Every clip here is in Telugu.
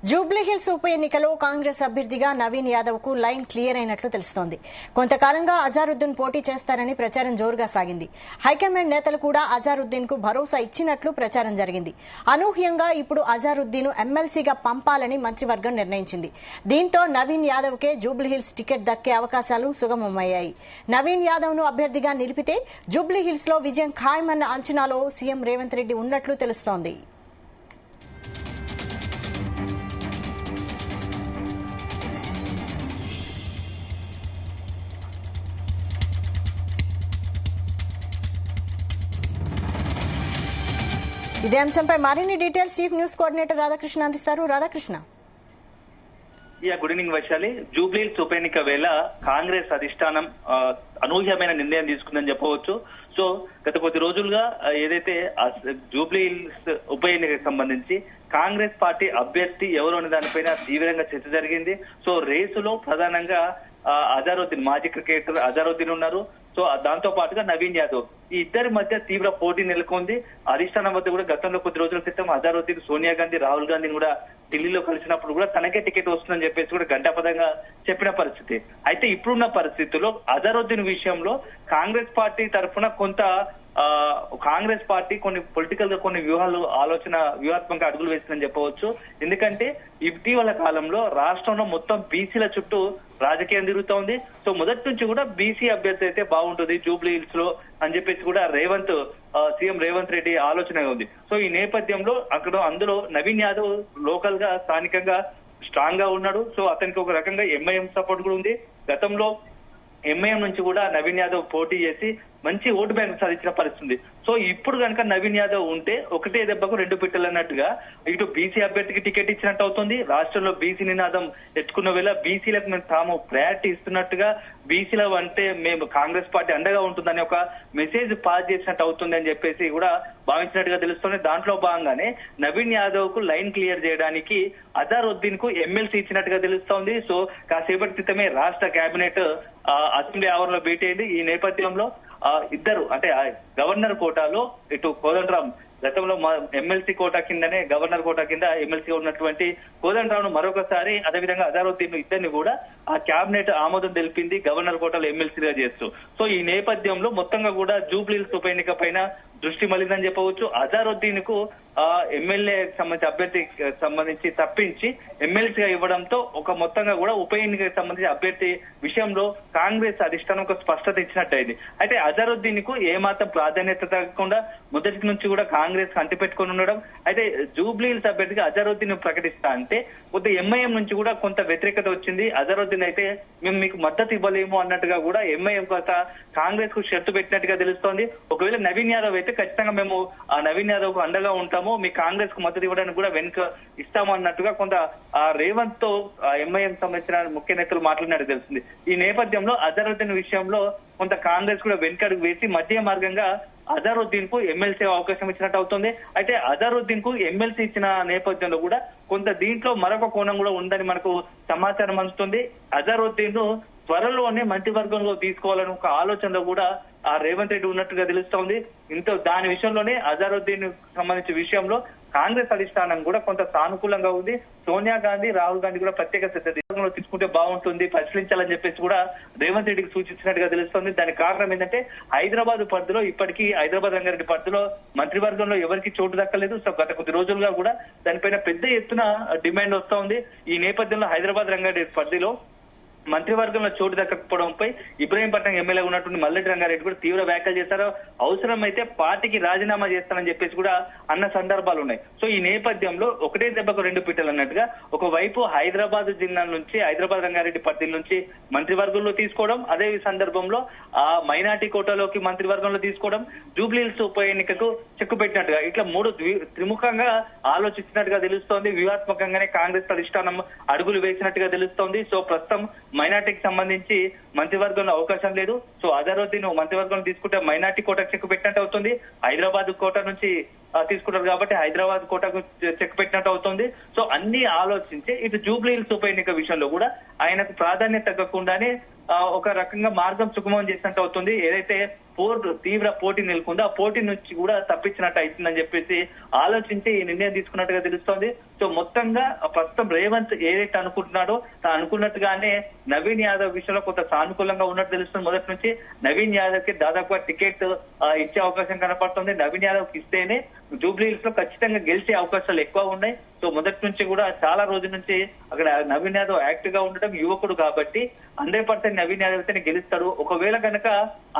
జూబ్లీహిల్స్ ఉప ఎన్నికలో కాంగ్రెస్ అభ్యర్థిగా నవీన్ యాదవ్ కు లైన్ క్లియర్ అయినట్లు తెలుస్తోంది. కొంతకాలంగా అజారుద్దీన్ పోటీ చేస్తారని ప్రచారం జోరుగా సాగింది. హైకమాండ్ నేతలు కూడా అజారుద్దీన్ కు భరోసా ఇచ్చినట్లు ప్రచారం జరిగింది. అనూహ్యంగా ఇప్పుడు అజారుద్దీన్ ఎమ్మెల్సీగా పంపాలని మంత్రివర్గం నిర్ణయించింది. దీంతో నవీన్ యాదవ్ కే జూబ్లీహిల్స్ టికెట్ దక్కే అవకాశాలు సుగమమయ్యాయి. నవీన్ యాదవ్ ను అభ్యర్థిగా నిలిపితే జూబ్లీహిల్స్ లో విజయం ఖాయమన్న అంచనాలో సీఎం రేవంత్ రెడ్డి ఉన్నట్లు తెలుస్తోంది. ఇదే అంశంపై మరిన్ని details chief news coordinator Radhakrishna అందిస్తారు. రాధాకృష్ణ. Good evening Vaishali. జూబ్లీహిల్స్ ఉప ఎన్నిక వేళ కాంగ్రెస్ అధిష్టానం అనూహ్యమైన నిర్ణయం తీసుకుందని చెప్పవచ్చు. సో గత కొద్ది రోజులుగా ఏదైతే జూబ్లీహిల్స్ ఉప ఎన్నికకు సంబంధించి కాంగ్రెస్ పార్టీ అభ్యర్థి ఎవరు అనే దానిపైన తీవ్రంగా చర్చ జరిగింది. సో రేసులో ప్రధానంగా అజారుద్దీన్, మాజీ క్రికెటర్ అజారుద్దీన్ ఉన్నారు. సో దాంతో పాటుగా నవీన్ యాదవ్, ఈ ఇద్దరి మధ్య తీవ్ర పోటీ నెలకొంది. అధిష్టానం వద్ద కూడా గతంలో కొద్ది రోజుల క్రితం అజారుద్దీన్ సోనియా గాంధీ, రాహుల్ గాంధీని కూడా ఢిల్లీలో కలిసినప్పుడు కూడా తనకే టికెట్ వస్తుందని చెప్పేసి కూడా గంటాపదంగా చెప్పిన పరిస్థితి. అయితే ఇప్పుడున్న పరిస్థితుల్లో అజారుద్దీన్ విషయంలో కాంగ్రెస్ పార్టీ తరఫున కొంత కాంగ్రెస్ పార్టీ కొన్ని పొలిటికల్ గా కొన్ని వ్యూహాత్మక అడుగులు వేస్తుందని చెప్పవచ్చు. ఎందుకంటే ఇటీవల కాలంలో రాష్ట్రంలో మొత్తం బీసీల చుట్టూ రాజకీయం తిరుగుతోంది. సో మొదటి నుంచి కూడా బీసీ అభ్యర్థి అయితే బాగుంటుంది జూబ్లీహిల్స్ లో అని చెప్పేసి కూడా సీఎం రేవంత్ రెడ్డి ఆలోచన ఉంది. సో ఈ నేపథ్యంలో అందులో నవీన్ యాదవ్ లోకల్ గా స్థానికంగా స్ట్రాంగ్ గా ఉన్నాడు. సో అతనికి ఒక రకంగా ఎంఐఎం సపోర్ట్ కూడా ఉంది. గతంలో ఎంఐఎం నుంచి కూడా నవీన్ యాదవ్ పోటీ చేసి మంచి ఓటు బ్యాంక్ సాధించిన పరిస్థితి. సో ఇప్పుడు కనుక నవీన్ యాదవ్ ఉంటే ఒకటే దెబ్బకు రెండు పిట్టలు అన్నట్టుగా ఇటు బీసీ అభ్యర్థికి టికెట్ ఇచ్చినట్టు అవుతుంది. రాష్ట్రంలో బీసీ నినాదం ఎత్తుకున్న వేళ బీసీలకు మేము తాము ప్రయారిటీ ఇస్తున్నట్టుగా, బీసీల అంటే మేము కాంగ్రెస్ పార్టీ అండగా ఉంటుందని ఒక మెసేజ్ పాస్ చేసినట్టు అవుతుంది అని చెప్పేసి కూడా భావించినట్టుగా తెలుస్తుంది. దాంట్లో భాగంగానే నవీన్ యాదవ్ కు లైన్ క్లియర్ చేయడానికి అజారుద్దీన్ కు ఎమ్మెల్సీ ఇచ్చినట్టుగా తెలుస్తోంది. సో కాసేపటి క్రితమే రాష్ట్ర కేబినెట్ అసెంబ్లీ ఆవరణలో భేటీ అయింది. ఈ నేపథ్యంలో ఇద్దరు అంటే గవర్నర్ కోటాలో ఇటు కోదండరాం, గతంలో ఎమ్మెల్సీ కోటా కిందనే గవర్నర్ కోటా కింద ఎమ్మెల్సీగా ఉన్నటువంటి కోదండరాంను మరొకసారి, అదేవిధంగా అజారుద్దీన్ ఇద్దరిని కూడా ఆ కేబినెట్ ఆమోదం తెలిపింది గవర్నర్ కోటాలో ఎమ్మెల్సీగా చేస్తూ. సో ఈ నేపథ్యంలో మొత్తంగా కూడా జూబ్లీహిల్స్ ఉప ఎన్నిక పైన దృష్టి మళ్ళిందని చెప్పవచ్చు. అజారుద్దీన్ కు ఎమ్మెల్యే సంబంధించి అభ్యర్థికి సంబంధించి తప్పించి ఎమ్మెల్సీగా ఇవ్వడంతో ఒక మొత్తంగా కూడా ఉప ఎన్నికకి సంబంధించి అభ్యర్థి విషయంలో కాంగ్రెస్ అధిష్టానం ఒక స్పష్టత ఇచ్చినట్టయింది. అయితే అజారుద్దీన్ కు ఏమాత్రం ప్రాధాన్యత తగ్గకుండా మొదటి నుంచి కూడా కాంగ్రెస్ అంటిపెట్టుకుని ఉండడం. అయితే జూబ్లీహిల్స్ అభ్యర్థిగా అజారుద్దీన్ ప్రకటిస్తా అంటే కొద్ది ఎంఐఎం నుంచి కూడా కొంత వ్యతిరేకత వచ్చింది. అజారుద్దీన్ అయితే మేము మీకు మద్దతు ఇవ్వలేము అన్నట్టుగా కూడా ఎంఐఎం కాంగ్రెస్ కు షరతు పెట్టినట్టుగా తెలుస్తోంది. ఒకవేళ నవీన్ యాదవ్ అయితే ఖచ్చితంగా మేము ఆ నవీన్ యాదవ్ కు అండగా ఉంటాము, మీ కాంగ్రెస్ కు మద్దతు ఇవ్వడానికి కూడా వెనుక ఇస్తాము అన్నట్టుగా కొంత రేవంత్ తో ఎంఐఎం సంబంధించిన ముఖ్య నేతలు మాట్లాడినట్టు తెలుస్తుంది. ఈ నేపథ్యంలో అజారుద్దీన్ విషయంలో కొంత కాంగ్రెస్ కూడా వెనుకడుగు వేసి మధ్య మార్గంగా అజారుద్దీన్ కు ఎమ్మెల్సీ అవకాశం ఇచ్చినట్టు అవుతుంది. అయితే అజారుద్దీన్ కు ఎమ్మెల్సీ ఇచ్చిన నేపథ్యంలో కూడా కొంత దీంట్లో మరొక కోణం కూడా ఉందని మనకు సమాచారం అందుతుంది. అజారుద్దీన్ ను త్వరలోనే మంత్రివర్గంలో తీసుకోవాలని ఒక ఆలోచనలో కూడా రేవంత్ రెడ్డి ఉన్నట్టుగా తెలుస్తోంది. దాని విషయంలోనే అజారుద్దీన్ సంబంధించిన విషయంలో కాంగ్రెస్ అధిష్టానం కూడా కొంత సానుకూలంగా ఉంది. సోనియా గాంధీ, రాహుల్ గాంధీ కూడా ప్రత్యేక శ్రద్ధ తీసుకుంటే బాగుంటుంది, పరిశీలించాలని చెప్పేసి కూడా రేవంత్ రెడ్డికి సూచించినట్టుగా తెలుస్తోంది. దానికి కారణం ఏంటంటే హైదరాబాద్ పరిధిలో ఇప్పటికీ హైదరాబాద్ రంగారెడ్డి పరిధిలో మంత్రివర్గంలో ఎవరికి చోటు దక్కలేదు. సో గత కొద్ది రోజులుగా కూడా దానిపైన పెద్ద ఎత్తున డిమాండ్ వస్తా ఉంది. ఈ నేపథ్యంలో హైదరాబాద్ రంగారెడ్డి పరిధిలో మంత్రివర్గంలో చోటు దక్కకపోవడంపై ఇబ్రహీంపట్నం ఎమ్మెల్యే ఉన్నటువంటి మల్లెడ్డి రంగారెడ్డి కూడా తీవ్ర వ్యాఖ్యలు చేశారు. అవసరమైతే పార్టీకి రాజీనామా చేస్తానని చెప్పేసి కూడా అన్న సందర్భాలు ఉన్నాయి. సో ఈ నేపథ్యంలో ఒకటే దెబ్బకు రెండు పిట్టలు అన్నట్టుగా ఒకవైపు హైదరాబాద్ జిల్లా నుంచి, హైదరాబాద్ రంగారెడ్డి పరిధిల నుంచి మంత్రివర్గంలో తీసుకోవడం, అదే సందర్భంలో ఆ మైనార్టీ కోటాలోకి మంత్రివర్గంలో తీసుకోవడం, జూబ్లీహిల్స్ ఉప ఎన్నికకు చెక్కు పెట్టినట్టుగా ఇట్లా మూడు త్రిముఖంగా ఆలోచించినట్టుగా తెలుస్తోంది. వ్యూహాత్మకంగానే కాంగ్రెస్ అధిష్టానం అడుగులు వేసినట్టుగా తెలుస్తోంది. సో ప్రస్తుతం మైనార్టీకి సంబంధించి మంత్రివర్గంలో అవకాశం లేదు. సో అజారుద్దీన్ మంత్రివర్గంలో తీసుకుంటే మైనార్టీ కోటాకు చెక్ పెట్టినట్టు అవుతుంది. హైదరాబాద్ కోటా నుంచి తీసుకుంటారు కాబట్టి హైదరాబాద్ కోటాకు చెక్ పెట్టినట్టు అవుతుంది. సో అన్ని ఆలోచించి ఇటు జూబ్లీహిల్స్ ఉప ఎన్నిక విషయంలో కూడా ఆయనకు ప్రాధాన్యత తగ్గకుండానే ఒక రకంగా మార్గం సుగమం చేసినట్టు అవుతుంది. ఏదైతే తీవ్ర పోటీ నెలకొంది. ఆ పోటీ నుంచి కూడా తప్పించినట్టు అవుతుందని చెప్పేసి ఆలోచించి ఈ నిర్ణయం తీసుకున్నట్టుగా తెలుస్తోంది. సో మొత్తంగా ప్రస్తుతం రేవంత్ ఏదైతే అనుకుంటున్నాడో తాను అనుకున్నట్టుగానే నవీన్ యాదవ్ విషయంలో కొంత సానుకూలంగా ఉన్నట్టు తెలుస్తుంది. మొదటి నుంచి నవీన్ యాదవ్ కి దాదాపుగా టికెట్ ఇచ్చే అవకాశం కనపడుతుంది. నవీన్ యాదవ్ కి ఇస్తేనే జూబ్లీహిల్స్ లో ఖచ్చితంగా గెలిచే అవకాశాలు ఎక్కువ ఉన్నాయి. సో మొదటి నుంచి కూడా చాలా రోజుల నుంచి అక్కడ నవీన్ యాదవ్ యాక్టివ్ గా ఉండడం, యువకుడు కాబట్టి 100% నవీన్ యాదవ్ అయితేనే గెలుస్తాడు. ఒకవేళ కనుక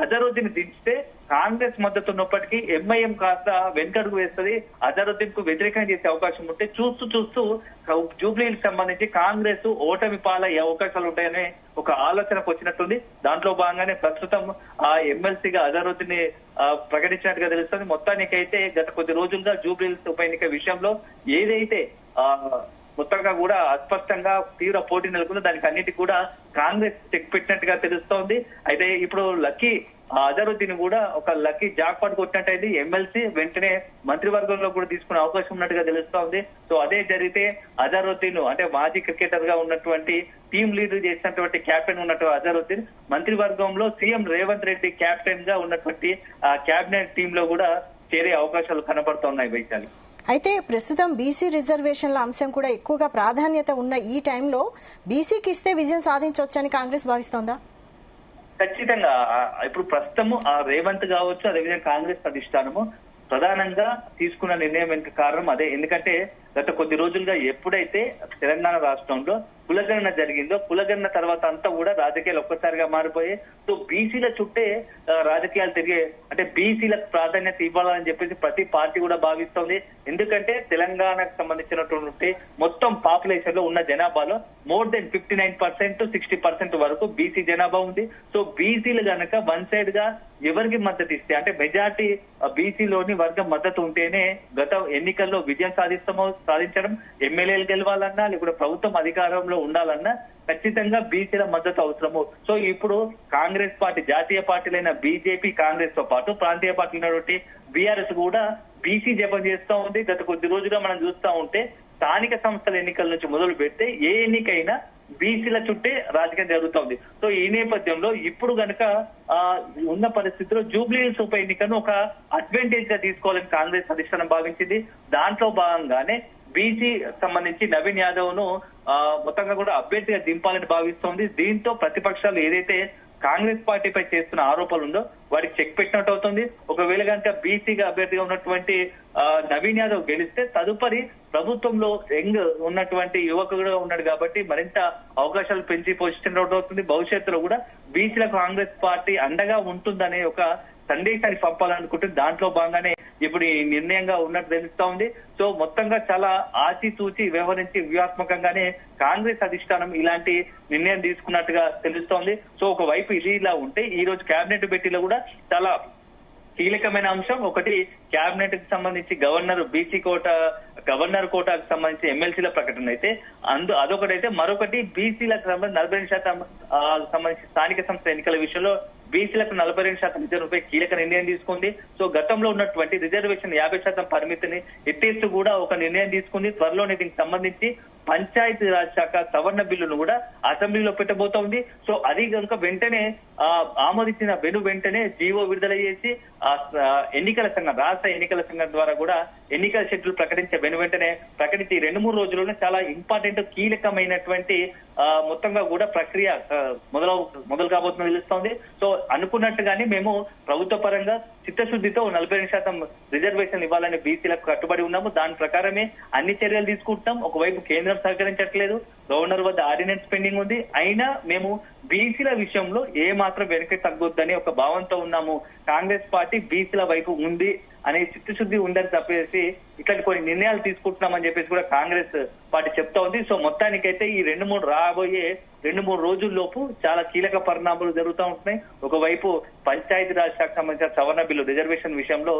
అజరుద్దీన్ దించితే కాంగ్రెస్ మద్దతు ఉన్నప్పటికీ ఎంఐఎం కాస్త వెనుకడుగు వేస్తుంది. అజరుద్దీన్ కు వ్యతిరేకంగా చేసే అవకాశం ఉంటే చూస్తూ జూబ్లీహిల్స్ సంబంధించి కాంగ్రెస్ ఓటమి పాలయ్యే అవకాశాలు ఉంటాయనే ఒక ఆలోచనకు వచ్చినట్టుంది. దాంట్లో భాగంగానే ప్రస్తుతం ఆ ఎమ్మెల్సీగా అజరుద్దీన్ ప్రకటించినట్టుగా తెలుస్తుంది. మొత్తానికైతే గత కొద్ది రోజులుగా జూబ్లీహిల్స్ ఉప ఎన్నిక విషయంలో ఏదైతే మొత్తంగా కూడా అస్పష్టంగా తీవ్ర పోటీ నెలకొందో దానికి అన్నిటికీ కూడా కాంగ్రెస్ చెక్ పెట్టినట్టుగా తెలుస్తోంది. అయితే ఇప్పుడు లక్కీ అజరుద్దీన్ కూడా ఒక లక్కీ జాక్పాట్ కొట్టినట్టయితే ఎమ్మెల్సీ వెంటనే మంత్రివర్గంలో కూడా తీసుకునే అవకాశం ఉన్నట్టుగా తెలుస్తోంది. సో అదే జరిగితే అజరుద్దీన్ అంటే మాజీ క్రికెటర్ గా ఉన్నటువంటి టీం లీడ్ చేసినటువంటి కెప్టెన్ ఉన్నటువంటి అజరుద్దీన్ మంత్రివర్గంలో సీఎం రేవంత్ రెడ్డి కెప్టెన్ గా ఉన్నటువంటి కేబినెట్ టీమ్ లో కూడా చేరే అవకాశాలు కనబడుతున్నాయి వైశాలి. అయితే ప్రస్తుతం బీసీ రిజర్వేషన్ల అంశం కూడా ఎక్కువగా ప్రాధాన్యత ఉన్న ఈ టైంలో బీసీకి ఇస్తే విజయం సాధించవచ్చని కాంగ్రెస్ భావిస్తోందా? ఖచ్చితంగా ఇప్పుడు ప్రస్తుతము రేవంత్ కావచ్చు, అదేవిధంగా కాంగ్రెస్ అధిష్టానము ప్రధానంగా తీసుకున్న నిర్ణయం వెనుక కారణం అదే. ఎందుకంటే గత కొద్ది రోజులుగా ఎప్పుడైతే తెలంగాణ రాష్ట్రంలో కులగణన జరిగిందో కులగణన తర్వాత అంతా కూడా రాజకీయాలు ఒక్కసారిగా మారిపోయాయి. సో బీసీల చుట్టే రాజకీయాలు తిరిగే అంటే బీసీలకు ప్రాధాన్యత ఇవ్వాలని చెప్పేసి ప్రతి పార్టీ కూడా భావిస్తోంది. ఎందుకంటే తెలంగాణకు సంబంధించినటువంటి మొత్తం పాపులేషన్ లో ఉన్న జనాభాలో మోర్ దెన్ 59% 60% వరకు బీసీ జనాభా ఉంది. సో బీసీలు గనక వన్ సైడ్ గా ఎవరికి మద్దతు ఇస్తే అంటే మెజార్టీ బీసీలోని వర్గం మద్దతు ఉంటేనే గత ఎన్నికల్లో విజయం సాధించడం, ఎమ్మెల్యేలు గెలవాలన్నా లేకపోతే ప్రభుత్వం అధికారంలో ఉండాలన్నా ఖచ్చితంగా బీసీల మద్దతు అవసరము. సో ఇప్పుడు కాంగ్రెస్ పార్టీ జాతీయ పార్టీలైన బీజేపీ, కాంగ్రెస్ తో పాటు ప్రాంతీయ పార్టీలైనటువంటి బీఆర్ఎస్ కూడా బీసీ జపం చేస్తూ ఉంది. గత కొద్ది రోజులుగా మనం చూస్తూ ఉంటే స్థానిక సంస్థల ఎన్నికల నుంచి మొదలు పెడితే ఏ ఎన్నికైనా బీసీల చుట్టే రాజకీయం జరుగుతోంది. సో ఈ నేపథ్యంలో ఇప్పుడు గనక ఉన్న పరిస్థితిలో జూబ్లీహిల్స్ ఉప ఎన్నికను ఒక అడ్వాంటేజ్ గా తీసుకోవాలని కాంగ్రెస్ అధిష్టానం భావించింది. దాంట్లో భాగంగానే బీసీ సంబంధించి నవీన్ యాదవ్ ను మొత్తంగా కూడా అభ్యర్థిగా దింపాలని భావిస్తోంది. దీంతో ప్రతిపక్షాలు ఏదైతే కాంగ్రెస్ పార్టీపై చేస్తున్న ఆరోపణలు ఉందో వాటికి చెక్ పెట్టినట్టు అవుతుంది. ఒకవేళ కనుక బీసీగా అభ్యర్థిగా ఉన్నటువంటి నవీన్ యాదవ్ గెలిస్తే తదుపరి ప్రభుత్వంలో యంగ్ ఉన్నటువంటి యువకుడుగా ఉన్నాడు కాబట్టి మరింత అవకాశాలు పెంచి పొజిషన్ అవుతుంది. భవిష్యత్తులో కూడా బీసీలకు కాంగ్రెస్ పార్టీ అండగా ఉంటుందనే ఒక సందేశాన్ని పంపాలనుకుంటుంది. దాంట్లో భాగంగానే ఇప్పుడు ఈ నిర్ణయంగా ఉన్నట్టు తెలుస్తా ఉంది. సో మొత్తంగా చాలా ఆచితూచి వ్యవహరించి వ్యూహాత్మకంగానే కాంగ్రెస్ అధిష్టానం ఇలాంటి నిర్ణయం తీసుకున్నట్టుగా తెలుస్తోంది. సో ఒకవైపు ఇది ఇలా ఉంటే ఈ రోజు కేబినెట్ భేటీలో కూడా చాలా కీలకమైన అంశం ఒకటి కేబినెట్ కి సంబంధించి గవర్నర్ కోటాకు సంబంధించి ఎమ్మెల్సీల ప్రకటన అయితే అదొకటైతే మరొకటి బీసీలకు సంబంధించి 42% సంబంధించి స్థానిక సంస్థ ఎన్నికల విషయంలో బీసీలకు 42% రిజర్వ్పై కీలక నిర్ణయం తీసుకుంది. సో గతంలో ఉన్నటువంటి రిజర్వేషన్ 50% పరిమితిని ఎత్తేస్తూ కూడా ఒక నిర్ణయం తీసుకుంది. త్వరలోనే దీనికి సంబంధించి పంచాయతీ రాజ్ శాఖ సవరణ బిల్లును కూడా అసెంబ్లీలో పెట్టబోతోంది. సో అది కనుక వెంటనే ఆమోదించిన వెంటనే జీవో విడుదల చేసి ఎన్నికల సంఘం రాష్ట్ర ఎన్నికల సంఘం ద్వారా కూడా ఎన్నికల షెడ్యూల్ ప్రకటించే వెంటనే ప్రకటించి 2-3 రోజుల్లోనే చాలా ఇంపార్టెంట్ కీలకమైనటువంటి మొత్తంగా కూడా ప్రక్రియ మొదలు కాబోతుందని తెలుస్తోంది. సో అనుకున్నట్టుగానే మేము ప్రభుత్వ పరంగా చిత్తశుద్ధితో 42% రిజర్వేషన్ ఇవ్వాలని బీసీలకు కట్టుబడి ఉన్నాము. దాని ప్రకారమే అన్ని చర్యలు తీసుకుంటాం. ఒకవైపు కేంద్రం సహకరించట్లేదు, గవర్నర్ వద్ద ఆర్డినెన్స్ పెండింగ్ ఉంది. అయినా మేము బీసీల విషయంలో ఏ మాత్రం వెనక్కి తగ్గొద్దని ఒక భావంతో ఉన్నాము. కాంగ్రెస్ పార్టీ బీసీల వైపు ఉంది అనే చిత్తశుద్ధి ఉందని తప్పేసి ఇట్లాంటి కొన్ని నిర్ణయాలు తీసుకుంటున్నామని చెప్పేసి కూడా కాంగ్రెస్ పార్టీ చెప్తా ఉంది. సో మొత్తానికైతే ఈ రాబోయే 2-3 రోజుల్లోపు చాలా కీలక పరిణామాలు జరుగుతూ ఉంటున్నాయి. ఒకవైపు పంచాయతీ రాజ్ శాఖ సంబంధించిన సవరణ బిల్లు రిజర్వేషన్ విషయంలో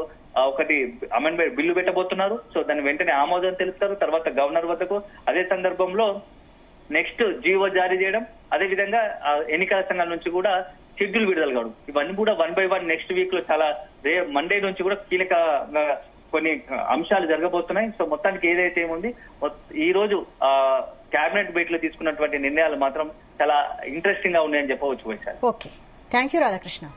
ఒకటి అమెండ్మెంట్ బిల్లు పెట్టబోతున్నారు. సో దాన్ని వెంటనే ఆమోదం తెలుపుతారు. తర్వాత గవర్నర్ వద్దకు అదే సందర్భంలో నెక్స్ట్ జీవో జారీ చేయడం, అదేవిధంగా ఎన్నికల సంఘం నుంచి కూడా షెడ్యూల్ విడుదల కావడం, ఇవన్నీ కూడా 1 by 1 నెక్స్ట్ వీక్ లో చాలా మండే నుంచి కూడా కీలక కొన్ని అంశాలు జరగబోతున్నాయి. సో మొత్తానికి ఏదైతే ఏముంది ఈ రోజు కేబినెట్ భేటీలో తీసుకున్నటువంటి నిర్ణయాలు మాత్రం చాలా ఇంట్రెస్టింగ్ గా ఉన్నాయని చెప్పవచ్చు Vaishali. Okay, thank you Radhakrishna.